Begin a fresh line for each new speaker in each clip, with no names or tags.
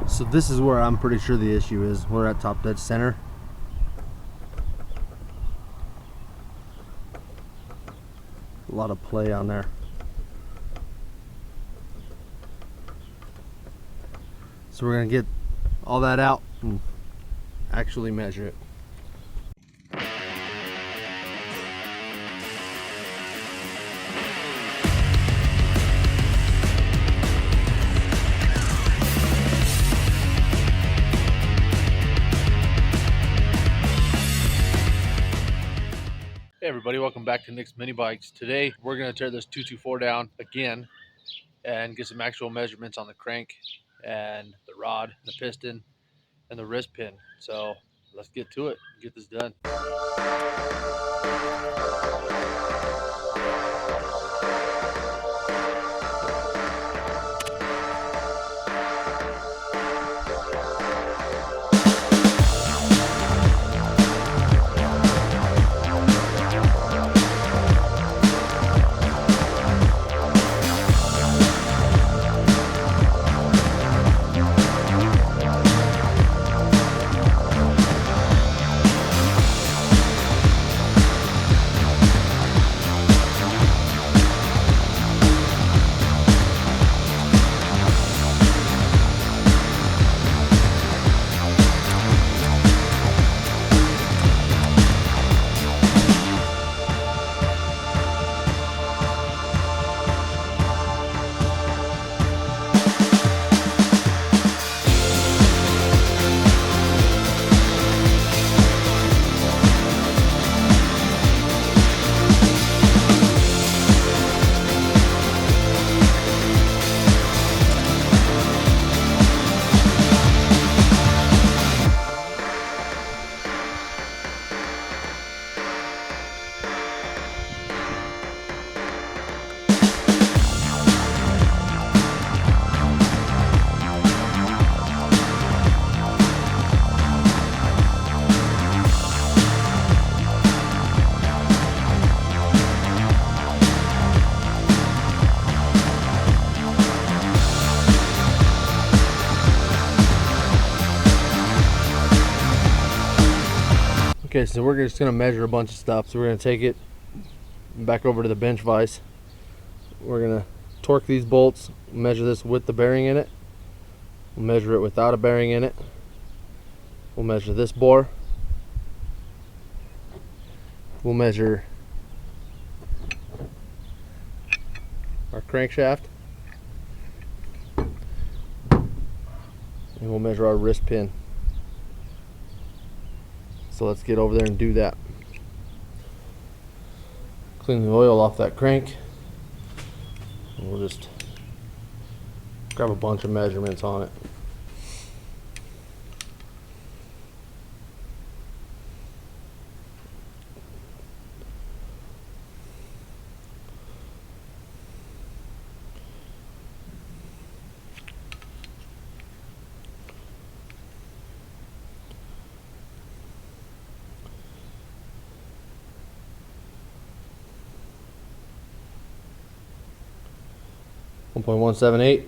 So this is where I'm pretty sure the issue is. We're at top dead center. A lot of play on there. So we're gonna get all that out and actually measure it. Hey everybody, welcome back to Nicsminibikes. Today we're going to tear this 224 down again and get some actual measurements on the crank and the rod, the piston, and the wrist pin. So let's get to it and get this done. Okay, so we're just going to measure a bunch of stuff. So we're going to take it back over to the bench vise. We're going to torque these bolts, measure this with the bearing in it. We'll measure it without a bearing in it. We'll measure this bore. We'll measure our crankshaft. And we'll measure our wrist pin. So let's get over there and do that. Clean the oil off that crank. And we'll just grab a bunch of measurements on it. One 1.178,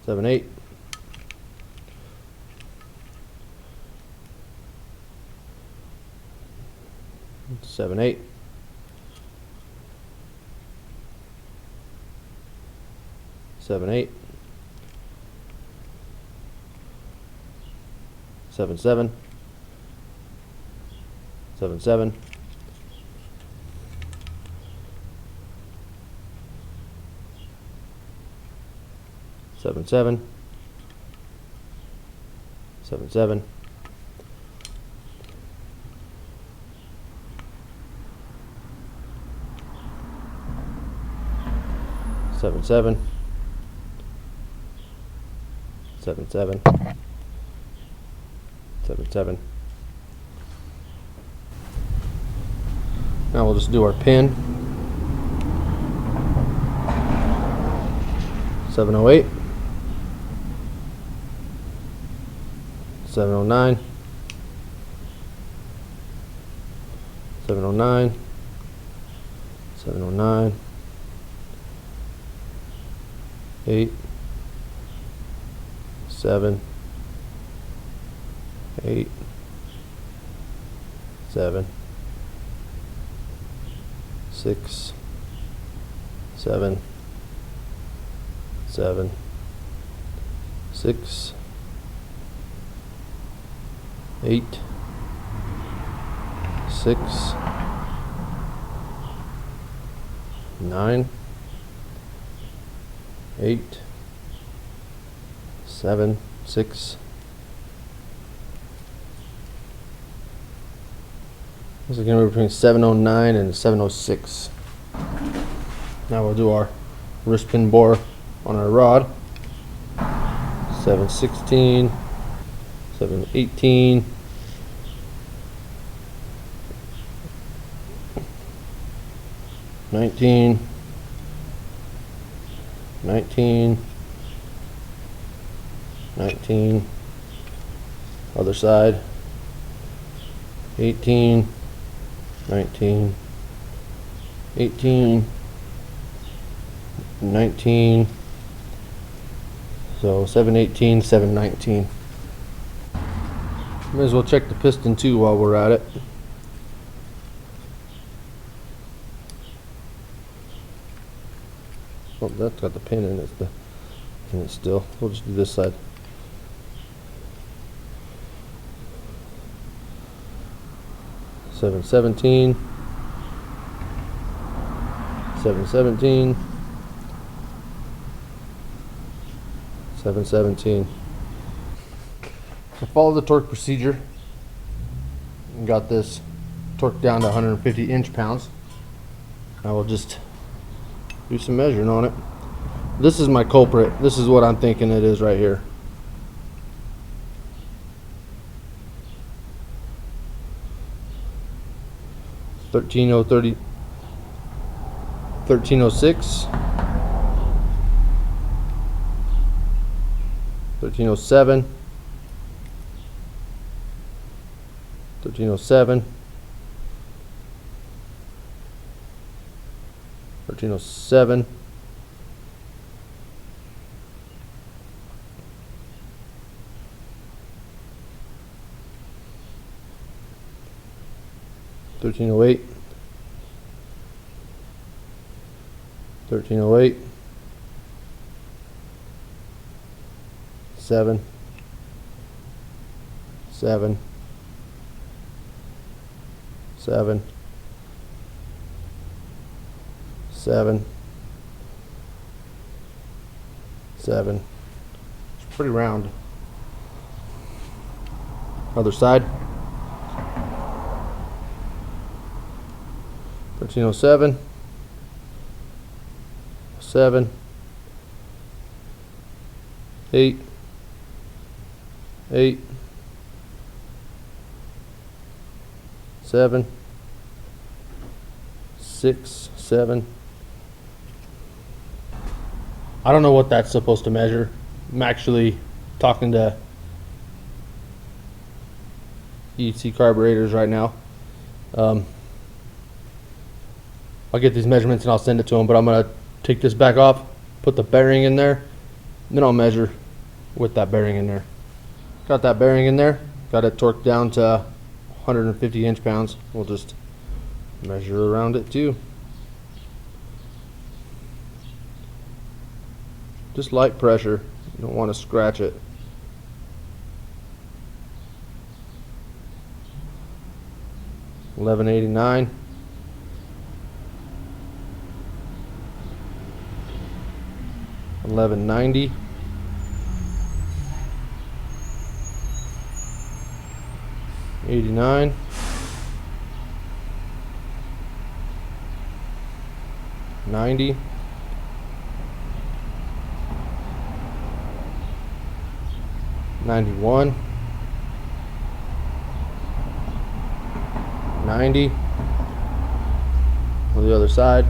78, 78, 78, 77, 77, 77, 77, 77, 77, 77. Now we'll just do our pin. 708, 709, 709, 709, 8, 7, 8, 7, 6, 7, 7, 6, 8, 6, 9, 8, 7, 6. This is going to be between 709 and 706. Now we'll do our wrist pin bore on our rod. 716, 718, 19, 19, 19, other side, 18, 19, 18, 19, so 718, 719. May as well check the piston too while we're at it. Oh, that's got the pin in it, still. We'll just do this side. Seven 17, 717, 717. So follow the torque procedure. Got this torque down to 150 inch-pounds. I will just do some measuring on it. This is my culprit. This is what I'm thinking it is right here. Thirteen oh 1306, 1307, 1307, 1307, 1308, 1308, 7, 7, 7, 7, 7. It's pretty round. Other side. 1307, 7, 8, 8, 7, 6, 7. I don't know what that's supposed to measure. I'm actually talking to EC carburetors right now. I'll get these measurements and I'll send it to them, but I'm going to take this back off, put the bearing in there, and then I'll measure with that bearing in there. Got that bearing in there, got it torqued down to 150 inch-pounds. We'll just measure around it too. Just light pressure, you don't want to scratch it. $11.89. 1190, 89, 90, 91, 90 on the other side.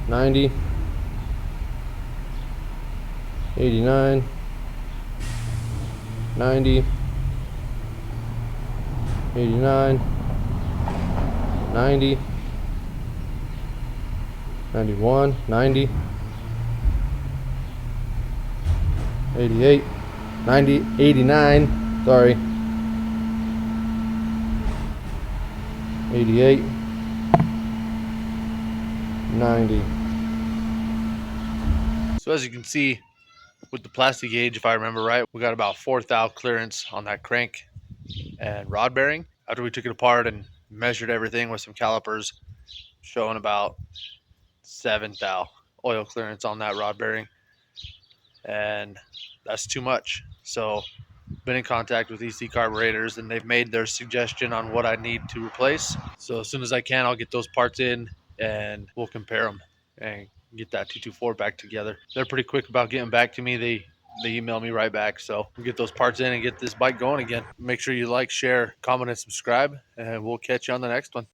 90, 89, 90, 89, 90, 91, 90, 88, 90, 89, sorry, 88, 90. So as you can see with the plastic gauge, if I remember right, we got about 4 thou clearance on that crank and rod bearing. After we took it apart and measured everything with some calipers, showing about 7 thou oil clearance on that rod bearing, and that's too much. So been in contact with EC carburetors and they've made their suggestion on what I need to replace. So as soon as I can, I'll get those parts in and we'll compare them and get that 224 back together. They're pretty quick about getting back to me. They email me right back. So we'll get those parts in and get this bike going again. Make sure you like, share, comment, and subscribe, and we'll catch you on the next one.